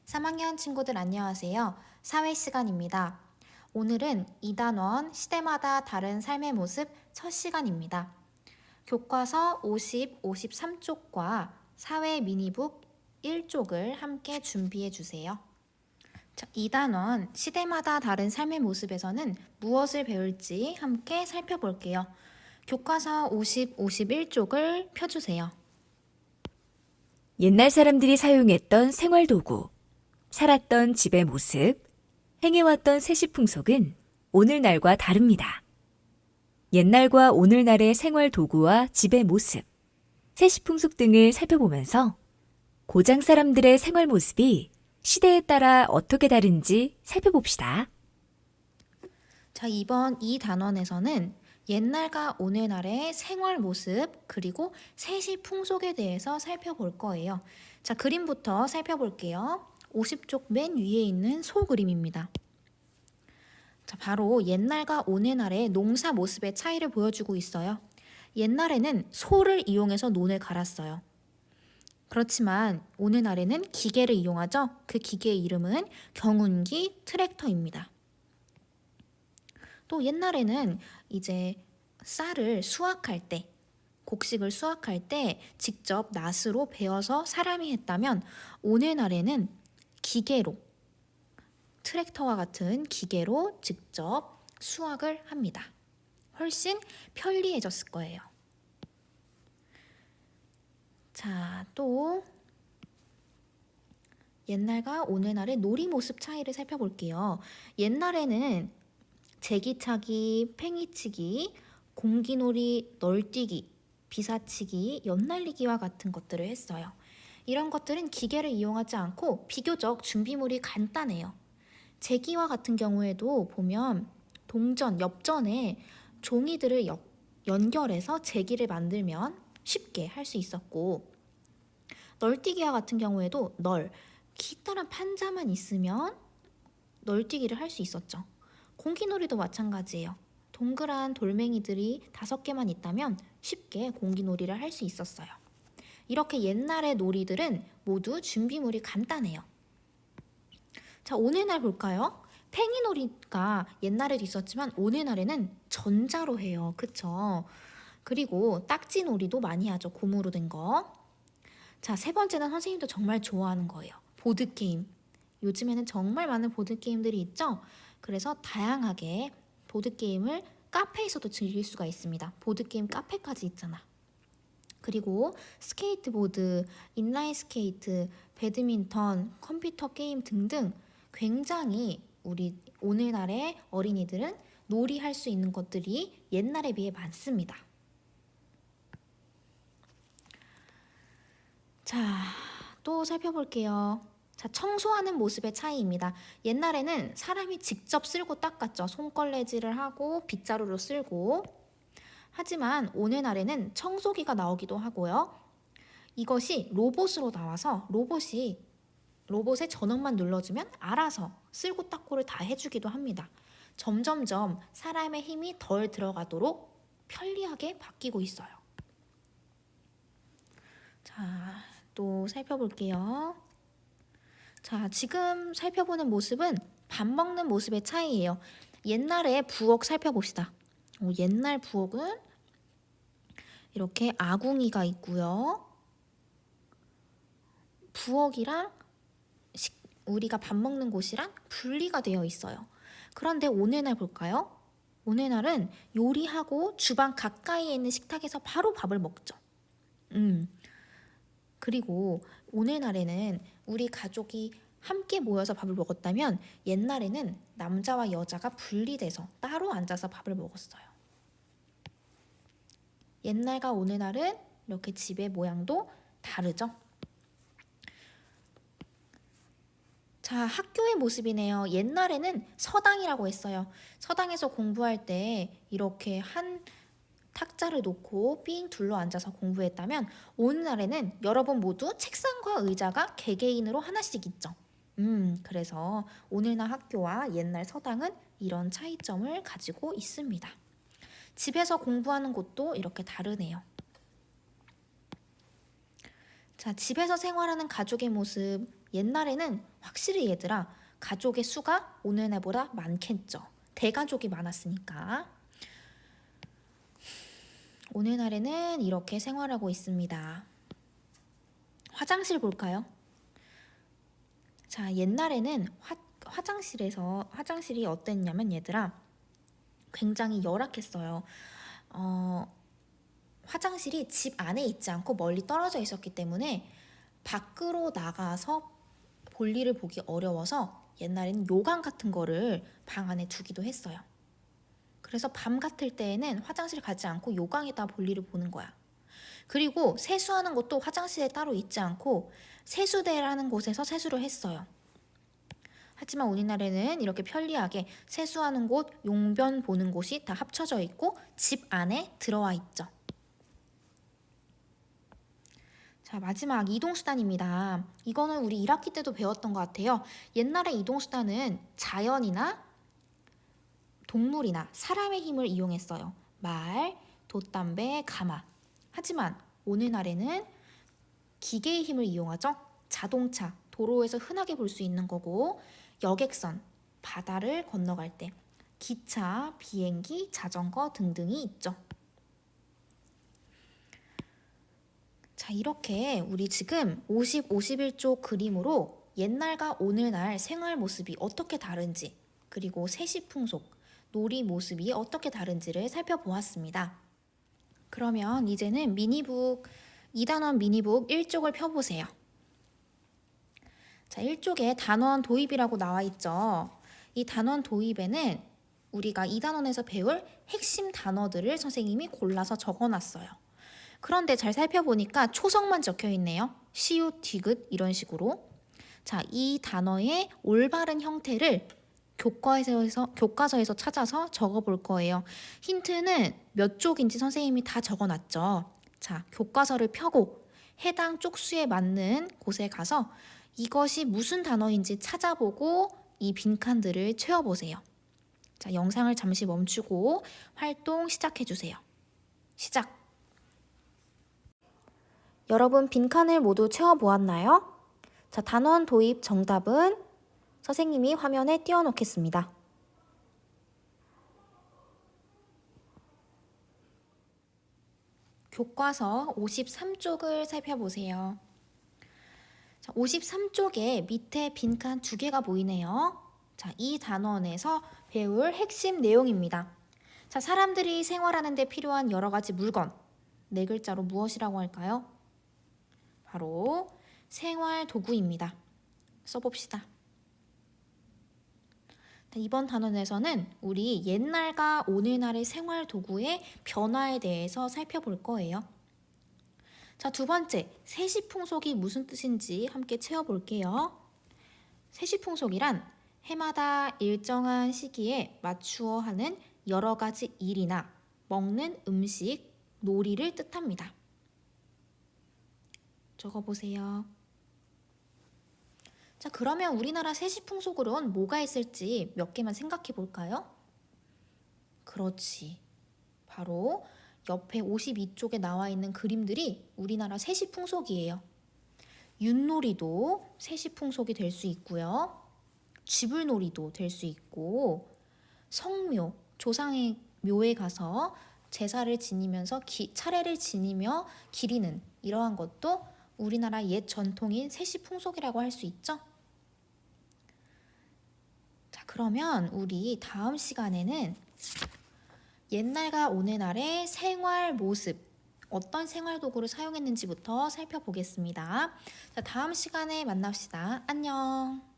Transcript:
3학년 친구들 안녕하세요. 사회 시간입니다. 오늘은 2단원 시대마다 다른 삶의 모습 첫 시간입니다. 교과서 50, 53쪽과 사회 미니북 1쪽을 함께 준비해 주세요. 2단원 시대마다 다른 삶의 모습에서는 무엇을 배울지 함께 살펴볼게요. 교과서 50, 51쪽을 펴주세요. 옛날 사람들이 사용했던 생활도구, 살았던 집의 모습, 행해왔던 세시풍속은 오늘날과 다릅니다. 옛날과 오늘날의 생활도구와 집의 모습, 세시풍속 등을 살펴보면서 고장 사람들의 생활 모습이 시대에 따라 어떻게 다른지 살펴봅시다. 이번 이 단원에서는 옛날과 오늘날의 생활 모습 그리고 세시 풍속에 대해서 살펴볼 거예요. 그림부터 살펴볼게요. 50쪽 맨 위에 있는 소 그림입니다. 바로 옛날과 오늘날의 농사 모습의 차이를 보여주고 있어요. 옛날에는 소를 이용해서 논을 갈았어요. 그렇지만 오늘날에는 기계를 이용하죠. 그 기계의 이름은 경운기 트랙터입니다. 또 옛날에는 이제 쌀을 수확할 때, 곡식을 수확할 때 직접 낫으로 베어서 사람이 했다면 오늘날에는 기계로, 트랙터와 같은 기계로 직접 수확을 합니다. 훨씬 편리해졌을 거예요. 또 옛날과 오늘날의 놀이 모습 차이를 살펴볼게요. 옛날에는 제기차기, 팽이치기, 공기놀이, 널뛰기, 비사치기, 연날리기와 같은 것들을 했어요. 이런 것들은 기계를 이용하지 않고 비교적 준비물이 간단해요. 제기와 같은 경우에도 보면 동전, 엽전에 종이들을 연결해서 제기를 만들면 쉽게 할 수 있었고, 널뛰기와 같은 경우에도 기타란 판자만 있으면 널뛰기를 할 수 있었죠. 공기놀이도 마찬가지예요. 동그란 돌멩이들이 5개만 있다면 쉽게 공기놀이를 할 수 있었어요. 이렇게 옛날의 놀이들은 모두 준비물이 간단해요. 오늘날 볼까요? 팽이놀이가 옛날에도 있었지만 오늘날에는 전자로 해요. 그쵸? 그리고 딱지놀이도 많이 하죠. 고무로 된 거. 세 번째는 선생님도 정말 좋아하는 거예요. 보드게임. 요즘에는 정말 많은 보드게임들이 있죠? 그래서 다양하게 보드게임을 카페에서도 즐길 수가 있습니다. 보드게임 카페까지 있잖아. 그리고 스케이트보드, 인라인 스케이트, 배드민턴, 컴퓨터 게임 등등 굉장히 우리 오늘날의 어린이들은 놀이할 수 있는 것들이 옛날에 비해 많습니다. 또 살펴볼게요. 청소하는 모습의 차이입니다. 옛날에는 사람이 직접 쓸고 닦았죠. 손걸레질을 하고 빗자루로 쓸고. 하지만 오늘날에는 청소기가 나오기도 하고요. 이것이 로봇으로 나와서 로봇의 전원만 눌러주면 알아서 쓸고 닦고를 다 해주기도 합니다. 점점점 사람의 힘이 덜 들어가도록 편리하게 바뀌고 있어요. 또 살펴볼게요. 지금 살펴보는 모습은 밥 먹는 모습의 차이예요. 옛날의 부엌 살펴봅시다. 옛날 부엌은 이렇게 아궁이가 있고요. 부엌이랑 우리가 밥 먹는 곳이랑 분리가 되어 있어요. 그런데 오늘날 볼까요? 오늘날은 요리하고 주방 가까이에 있는 식탁에서 바로 밥을 먹죠. 그리고 오늘날에는 우리 가족이 함께 모여서 밥을 먹었다면 옛날에는 남자와 여자가 분리돼서 따로 앉아서 밥을 먹었어요. 옛날과 오늘날은 이렇게 집의 모양도 다르죠. 학교의 모습이네요. 옛날에는 서당이라고 했어요. 서당에서 공부할 때 이렇게 한 탁자를 놓고 삥 둘러 앉아서 공부했다면 오늘날에는 여러분 모두 책상과 의자가 개개인으로 하나씩 있죠. 그래서 오늘날 학교와 옛날 서당은 이런 차이점을 가지고 있습니다. 집에서 공부하는 곳도 이렇게 다르네요. 집에서 생활하는 가족의 모습 옛날에는 확실히 얘들아 가족의 수가 오늘날보다 많겠죠. 대가족이 많았으니까. 오늘날에는 이렇게 생활하고 있습니다. 화장실 볼까요? 자, 옛날에는 화장실이 어땠냐면 얘들아 굉장히 열악했어요. 화장실이 집 안에 있지 않고 멀리 떨어져 있었기 때문에 밖으로 나가서 볼일을 보기 어려워서 옛날에는 요강 같은 거를 방 안에 두기도 했어요. 그래서 밤 같을 때에는 화장실 가지 않고 요강에다 볼일을 보는 거야. 그리고 세수하는 것도 화장실에 따로 있지 않고 세수대라는 곳에서 세수를 했어요. 하지만 오늘날에는 이렇게 편리하게 세수하는 곳, 용변 보는 곳이 다 합쳐져 있고 집 안에 들어와 있죠. 자, 마지막 이동수단입니다. 이거는 우리 1학기 때도 배웠던 것 같아요. 옛날에 이동수단은 자연이나 동물이나 사람의 힘을 이용했어요. 말, 돛담배, 가마. 하지만 오늘날에는 기계의 힘을 이용하죠. 자동차, 도로에서 흔하게 볼 수 있는 거고 여객선, 바다를 건너갈 때 기차, 비행기, 자전거 등등이 있죠. 자, 이렇게 우리 지금 50, 51쪽 그림으로 옛날과 오늘날 생활 모습이 어떻게 다른지 그리고 세시풍속, 놀이 모습이 어떻게 다른지를 살펴보았습니다. 그러면 이제는 미니북 2단원 미니북 1쪽을 펴보세요. 자, 1쪽에 단원 도입이라고 나와 있죠. 이 단원 도입에는 우리가 2단원에서 배울 핵심 단어들을 선생님이 골라서 적어놨어요. 그런데 잘 살펴보니까 초성만 적혀 있네요. 시옷, 디귿 이런 식으로. 자, 이 단어의 올바른 형태를 교과서에서 찾아서 적어볼 거예요. 힌트는 몇 쪽인지 선생님이 다 적어놨죠. 자, 교과서를 펴고 해당 쪽수에 맞는 곳에 가서 이것이 무슨 단어인지 찾아보고 이 빈칸들을 채워보세요. 자, 영상을 잠시 멈추고 활동 시작해주세요. 시작! 여러분 빈칸을 모두 채워보았나요? 자, 단원 도입 정답은 선생님이 화면에 띄워놓겠습니다. 교과서 53쪽을 살펴보세요. 자, 53쪽에 밑에 빈칸 2개가 보이네요. 자, 이 단원에서 배울 핵심 내용입니다. 자, 사람들이 생활하는 데 필요한 여러 가지 물건. 4글자로 무엇이라고 할까요? 바로 생활 도구입니다. 써봅시다. 이번 단원에서는 우리 옛날과 오늘날의 생활 도구의 변화에 대해서 살펴볼 거예요. 자, 두 번째, 세시풍속이 무슨 뜻인지 함께 채워볼게요. 세시풍속이란 해마다 일정한 시기에 맞추어 하는 여러 가지 일이나 먹는 음식, 놀이를 뜻합니다. 적어보세요. 자, 그러면 우리나라 세시풍속으로는 뭐가 있을지 몇 개만 생각해 볼까요? 그렇지. 바로 옆에 52쪽에 나와 있는 그림들이 우리나라 세시풍속이에요. 윷놀이도 세시풍속이 될 수 있고요. 쥐불놀이도 될 수 있고 성묘, 조상의 묘에 가서 제사를 지니면서 차례를 지니며 기리는 이러한 것도 우리나라 옛 전통인 세시풍속이라고 할 수 있죠. 자, 그러면 우리 다음 시간에는 옛날과 오늘날의 생활 모습, 어떤 생활 도구를 사용했는지부터 살펴보겠습니다. 자, 다음 시간에 만납시다. 안녕.